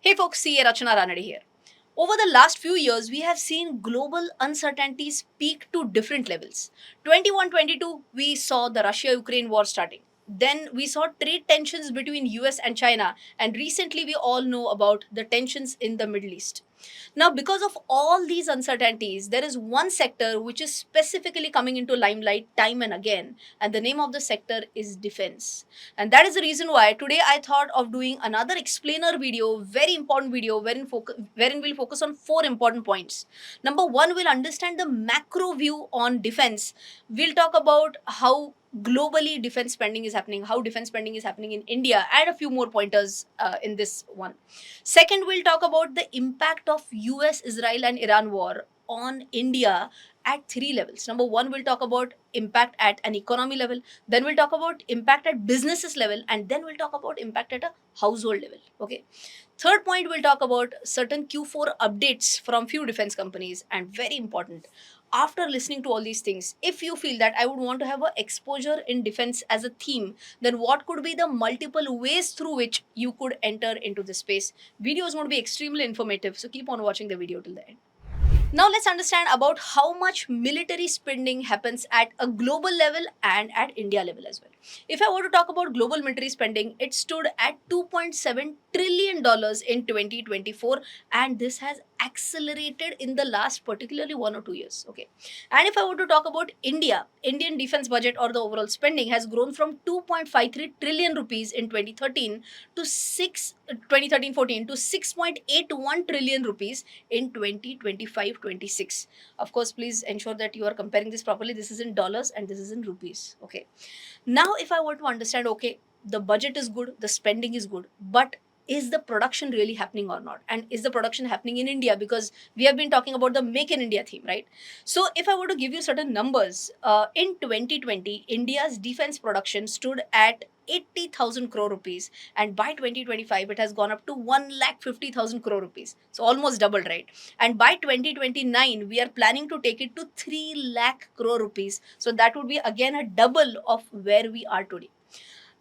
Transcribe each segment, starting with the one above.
Hey folks, CA Rachana Ranade here. Over the last few years, we have seen global uncertainties peak to different levels. 21-22, we saw the Russia-Ukraine war starting. Then we saw trade tensions between US and China, and recently we all know about the tensions in the Middle East. Now, because of all these uncertainties, there is one sector which is specifically coming into limelight time and again, and the name of the sector is defense. And that is the reason why today I thought of doing another explainer video, very important video, wherein we'll focus on four important points. Number one, we'll understand the macro view on defense. We'll talk about how globally defense spending is happening, how defense spending is happening in India, and a few more pointers in this one. Second, we'll talk about the impact of US, Israel, and Iran war on India at three levels. Number one, we'll talk about impact at an economy level. Then we'll talk about impact at businesses level, and then we'll talk about impact at a household level. Okay. Third point, we'll talk about certain Q4 updates from few defense companies, and very important. After listening to all these things, if you feel that I would want to have a exposure in defense as a theme, then what could be the multiple ways through which you could enter into this space? Video is going to be extremely informative, so keep on watching the video till the end. Now let's understand about how much military spending happens at a global level and at India level as well. If I were to talk about global military spending, it stood at $2.7 trillion in 2024, and this has accelerated in the last particularly 1 or 2 years. Okay. And if I were to talk about India, Indian defense budget or the overall spending has grown from 2.53 trillion rupees in 2013 to 6 2013-14 to 6.81 trillion rupees in 2025-26. Of course, please ensure that you are comparing this properly. This is in dollars and this is in rupees. Okay. Now, if I were to understand, okay, the budget is good, the spending is good, but is the production really happening or not? And is the production happening in India? Because we have been talking about the Make in India theme, right? So, if I were to give you certain numbers, in 2020, India's defense production stood at 80,000 crore rupees, and by 2025 it has gone up to 1,50,000 crore rupees, so almost doubled, right? And by 2029 we are planning to take it to 3 lakh crore rupees, so that would be again a double of where we are today.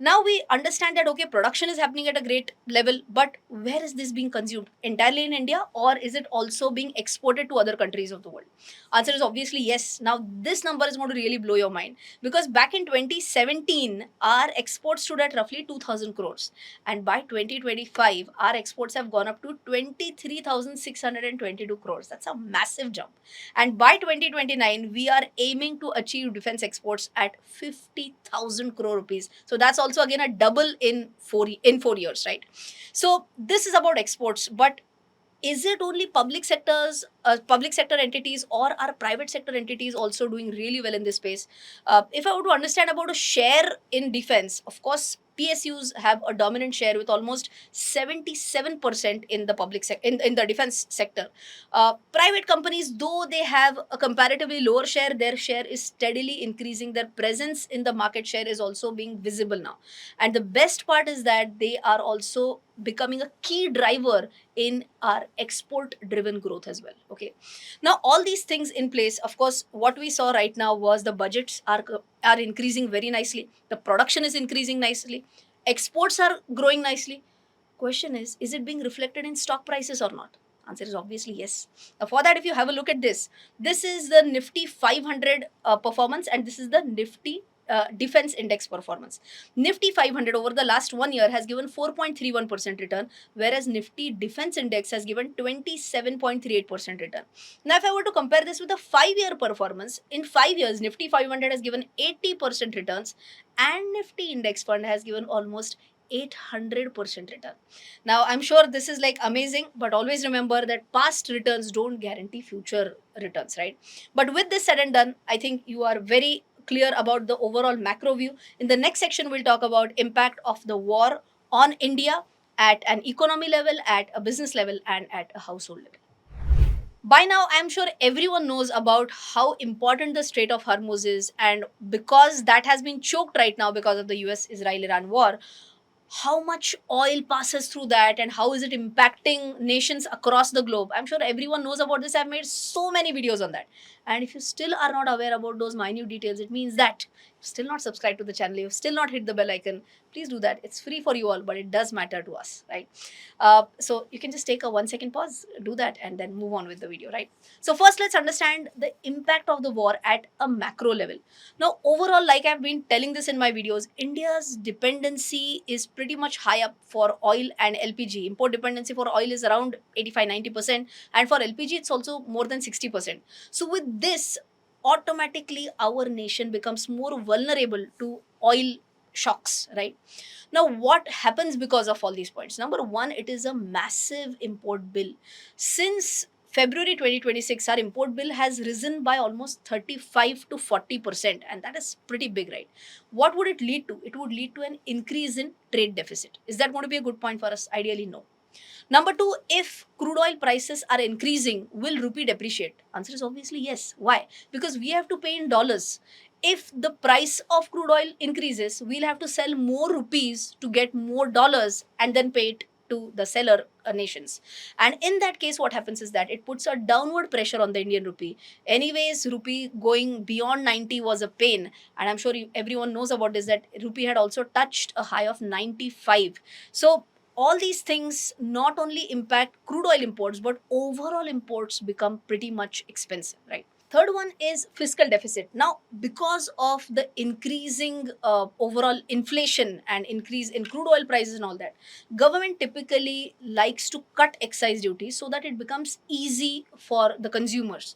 Now we understand that okay, production is happening at a great level, but where is this being consumed? Entirely in India, or is it also being exported to other countries of the world? Answer is obviously yes. Now this number is going to really blow your mind, because back in 2017 our exports stood at roughly 2000 crores, and by 2025 our exports have gone up to 23,622 crores. That's a massive jump. And by 2029 we are aiming to achieve defense exports at 50,000 crore rupees, so that's also again a double in 4 years, right? So this is about exports, but is it only public sector entities, or are private sector entities also doing really well in this space? If I were to understand about a share in defense, of course PSUs have a dominant share with almost 77% in the in the defense sector. Private companies, though they have a comparatively lower share, their share is steadily increasing. Their presence in the market share is also being visible now, and the best part is that they are also becoming a key driver in our export driven growth as well. Okay. Now all these things in place, of course what we saw right now was the budgets are increasing very nicely, the production is increasing nicely, exports are growing nicely. Question is it being reflected in stock prices or not? Answer is obviously yes. Now for that, if you have a look at this is the Nifty 500 performance, and this is the Nifty defense index performance. Nifty 500 over the last 1 year has given 4.31% return, whereas Nifty defense index has given 27.38% return. Now if I were to compare this with a 5 year performance, in 5 years Nifty 500 has given 80% returns, and Nifty index fund has given almost 800% return. Now I'm sure this is like amazing, but always remember that past returns don't guarantee future returns, right? But with this said and done, I think you are very clear about the overall macro view. In the next section, we'll talk about impact of the war on India at an economy level, at a business level, and at a household level. By now, I'm sure everyone knows about how important the Strait of Hormuz is, and because that has been choked right now because of the US Israel Iran war, how much oil passes through that and how is it impacting nations across the globe. I'm sure everyone knows about this. I've made so many videos on that. And if you still are not aware about those minute details, it means that still not subscribed to the channel, you've still not hit the bell icon, please do that. It's free for you all, but it does matter to us, right? So you can just take a 1 second pause, do that, and then move on with the video, right? So first, let's understand the impact of the war at a macro level. Now, overall, like I've been telling this in my videos, India's dependency is pretty much high up for oil and LPG. Import dependency for oil is around 85-90%, and for LPG, it's also more than 60%. So, with this, automatically our nation becomes more vulnerable to oil shocks, right? Now, what happens because of all these points? Number one, it is a massive import bill. Since February 2026, our import bill has risen by almost 35 to 40%, and that is pretty big, right? What would it lead to? It would lead to an increase in trade deficit. Is that going to be a good point for us? Ideally, no. Number two, if crude oil prices are increasing, will rupee depreciate? Answer is obviously yes. Why? Because we have to pay in dollars. If the price of crude oil increases, we'll have to sell more rupees to get more dollars and then pay it to the seller nations. And in that case, what happens is that it puts a downward pressure on the Indian rupee. Anyways, rupee going beyond 90 was a pain. And I'm sure everyone knows about this, that rupee had also touched a high of 95. So all these things not only impact crude oil imports, but overall imports become pretty much expensive, right? Third one is fiscal deficit. Now, because of the increasing overall inflation and increase in crude oil prices and all that, government typically likes to cut excise duties so that it becomes easy for the consumers.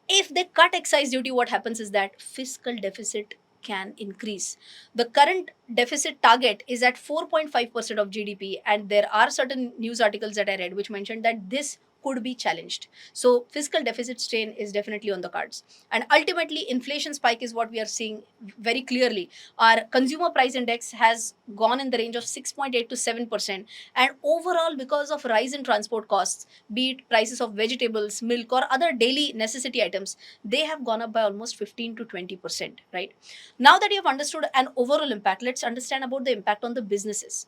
If they cut excise duty, what happens is that fiscal deficit can increase. The current deficit target is at 4.5% of GDP, and there are certain news articles that I read which mentioned that this could be challenged. So, fiscal deficit strain is definitely on the cards. And ultimately, inflation spike is what we are seeing very clearly. Our consumer price index has gone in the range of 6.8 to 7%. And overall, because of rise in transport costs, be it prices of vegetables, milk, or other daily necessity items, they have gone up by almost 15 to 20%, right? Now that you have understood an overall impact, let's understand about the impact on the businesses.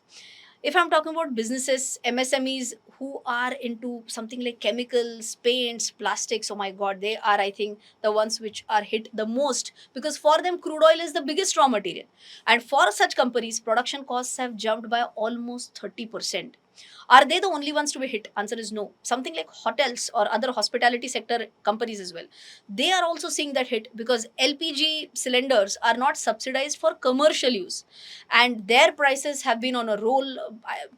If I'm talking about businesses, MSMEs who are into something like chemicals, paints, plastics, oh my god, they are, I think, the ones which are hit the most, because for them, crude oil is the biggest raw material. And for such companies, production costs have jumped by almost 30%. Are they the only ones to be hit? Answer is no. Something like hotels or other hospitality sector companies as well, they are also seeing that hit because LPG cylinders are not subsidized for commercial use, and their prices have been on a roll.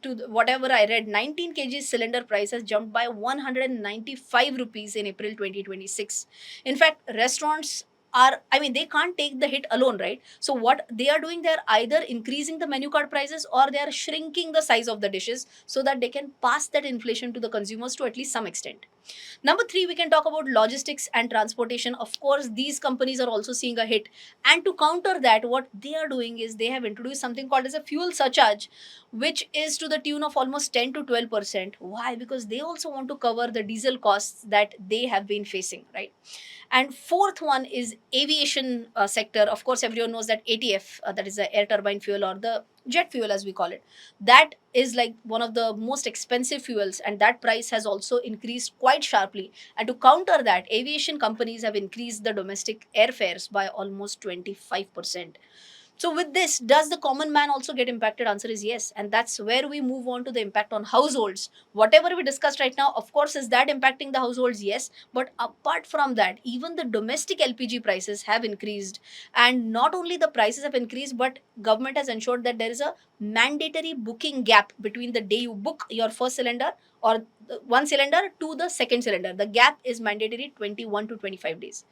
To whatever I read, 19 kg cylinder price has jumped by 195 rupees in April 2026. In fact, restaurants are, I mean, they can't take the hit alone, right? So what they are doing, they're either increasing the menu card prices or they are shrinking the size of the dishes so that they can pass that inflation to the consumers to at least some extent. Number three, we can talk about logistics and transportation. Of course, these companies are also seeing a hit. And to counter that, what they are doing is they have introduced something called as a fuel surcharge, which is to the tune of almost 10 to 12%. Why? Because they also want to cover the diesel costs that they have been facing, right? And fourth one is aviation sector. Of course, everyone knows that ATF, that is the air turbine fuel or the jet fuel as we call it, that is like one of the most expensive fuels, and that price has also increased quite sharply. And to counter that, aviation companies have increased the domestic airfares by almost 25%. So, with this, does the common man also get impacted? Answer is yes. And that's where we move on to the impact on households. Whatever we discussed right now, of course, is that impacting the households? Yes. But apart from that, even the domestic LPG prices have increased. And not only the prices have increased, but government has ensured that there is a mandatory booking gap between the day you book your first cylinder or one cylinder to the second cylinder. The gap is mandatory 21 to 25 days.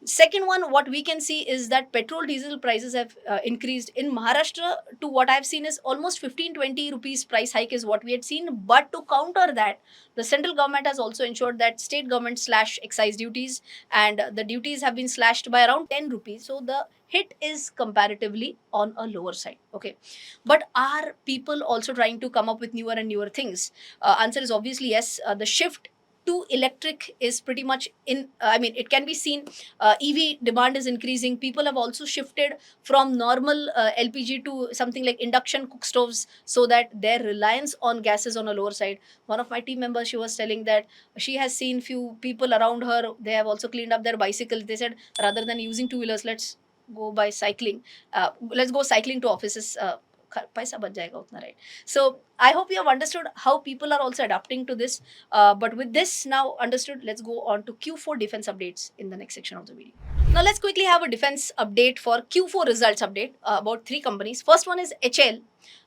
Second one, what we can see is that petrol diesel prices have increased in Maharashtra. To what I've seen is almost 15-20 rupees price hike is what we had seen. But to counter that, the central government has also ensured that state government slash excise duties, and the duties have been slashed by around 10 rupees. So the hit is comparatively on a lower side. Okay. But are people also trying to come up with newer and newer things? Answer is obviously yes. The shift to electric is pretty much in, I mean, it can be seen. EV demand is increasing. People have also shifted from normal LPG to something like induction cook stoves so that their reliance on gas is on a lower side. One of my team members, she was telling that she has seen few people around her, they have also cleaned up their bicycle. They said rather than using two wheelers, let's go by cycling. Let's go cycling to offices. पैसा बच जाएगा उतना, right? So I hope you have understood how people are also adapting to this. But with this now understood, let's go on to Q4 defense updates in the next section of the video. Now let's quickly have a defense update for Q4 results update about three companies. First one is HAL.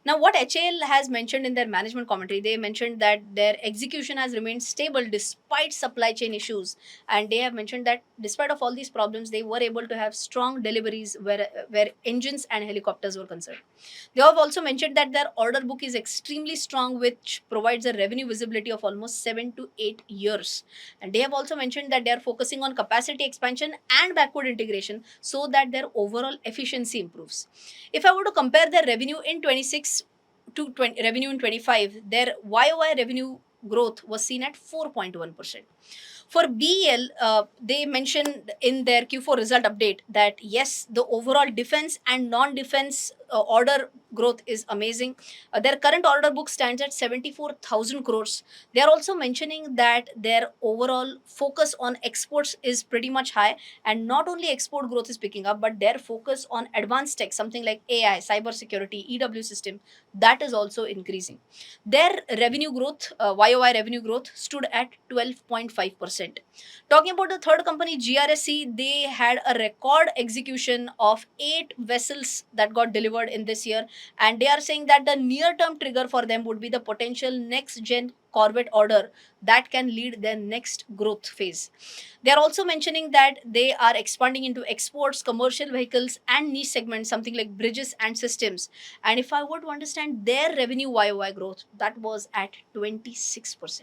Now, what HAL has mentioned in their management commentary, they mentioned that their execution has remained stable despite supply chain issues, and they have mentioned that despite of all these problems, they were able to have strong deliveries where engines and helicopters were concerned. They have also mentioned that their order book is extremely strong, which provides a revenue visibility of almost 7 to 8 years. And they have also mentioned that they are focusing on capacity expansion and backward integration so that their overall efficiency improves. If I were to compare their revenue in 26 to revenue in 25, their YOY revenue growth was seen at 4.1%. For BEL, they mentioned in their Q4 result update that yes, the overall defense and non-defense order growth is amazing. Their current order book stands at 74,000 crores. They are also mentioning that their overall focus on exports is pretty much high, and not only export growth is picking up, but their focus on advanced tech, something like AI, cyber security, EW system, that is also increasing. Their revenue growth, YOY revenue growth, stood at 12.5%. Talking about the third company, GRSC, they had a record execution of 8 vessels that got delivered in this year, and they are saying that the near term trigger for them would be the potential next gen Corvette order that can lead their next growth phase. They are also mentioning that they are expanding into exports, commercial vehicles, and niche segments, something like bridges and systems. And if I were to understand their revenue YOY growth, that was at 26%.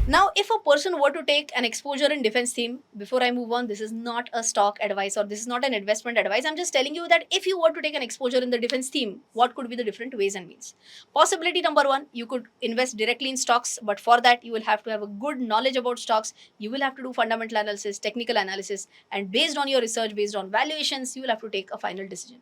Now, if a person were to take an exposure in defense theme, before I move on, this is not a stock advice or this is not an investment advice. I'm just telling you that if you were to take an exposure in the defense theme, what could be the different ways and means? Possibility number one, you could invest directly in stocks, but for that, you will have to have a good knowledge about stocks. You will have to do fundamental analysis, technical analysis, and based on your research, based on valuations, you will have to take a final decision.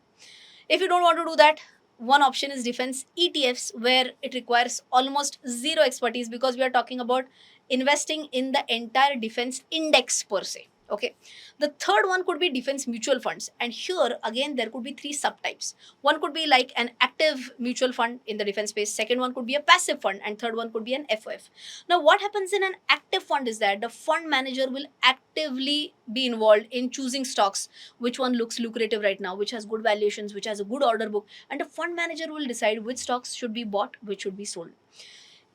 If you don't want to do that, one option is defense ETFs, where it requires almost zero expertise because we are talking about investing in the entire defense index per se. Okay. The third one could be defense mutual funds. And here again, there could be three subtypes. One could be like an active mutual fund in the defense space. Second one could be a passive fund. And third one could be an FOF. Now, what happens in an active fund is that the fund manager will actively be involved in choosing stocks, which one looks lucrative right now, which has good valuations, which has a good order book. And the fund manager will decide which stocks should be bought, which should be sold.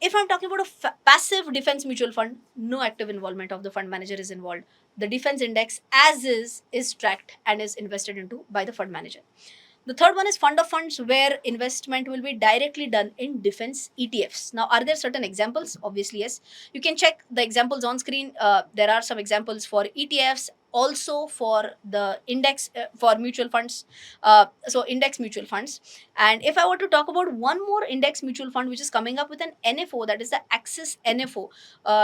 If I'm talking about a passive defense mutual fund, no active involvement of the fund manager is involved. The defense index as is tracked and is invested into by the fund manager. The third one is fund of funds, where investment will be directly done in defense ETFs. Now, are there certain examples? Obviously, yes. You can check the examples on screen. There are some examples for ETFs, also for the index for mutual funds. So, index mutual funds. And if I were to talk about one more index mutual fund which is coming up with an NFO, that is the Axis NFO,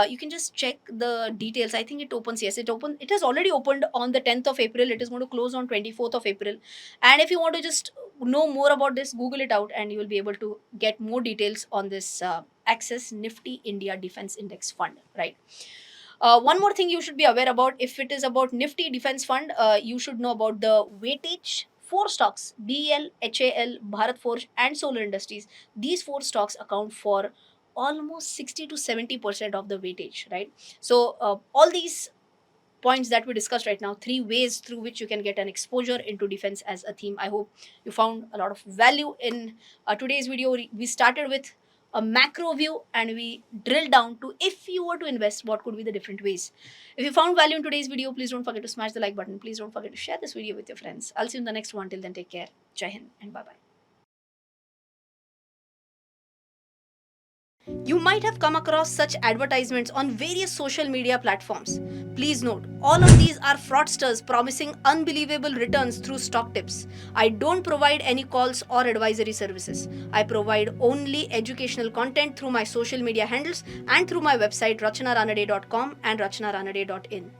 you can just check the details. I think it opens. Yes, it has already opened on the 10th of April. It is going to close on 24th of April. And if you want to just know more about this, Google it out and you will be able to get more details on this Axis Nifty India Defense Index Fund, right? One more thing you should be aware about, if it is about Nifty Defense Fund, you should know about the weightage. Four stocks, BEL, HAL, Bharat Forge, and Solar Industries. These four stocks account for almost 60 to 70% of the weightage, right? So, all these points that we discussed right now, three ways through which you can get an exposure into defense as a theme. I hope you found a lot of value in today's video. We started with a macro view and we drilled down to, if you were to invest, what could be the different ways. If you found value in today's video, please don't forget to smash the like button. Please don't forget to share this video with your friends. I'll see you in the next one. Till then, take care. Jai Hind and bye bye. You might have come across such advertisements on various social media platforms. Please note, all of these are fraudsters promising unbelievable returns through stock tips. I don't provide any calls or advisory services. I provide only educational content through my social media handles and through my website rachnaranade.com and rachnaranade.in.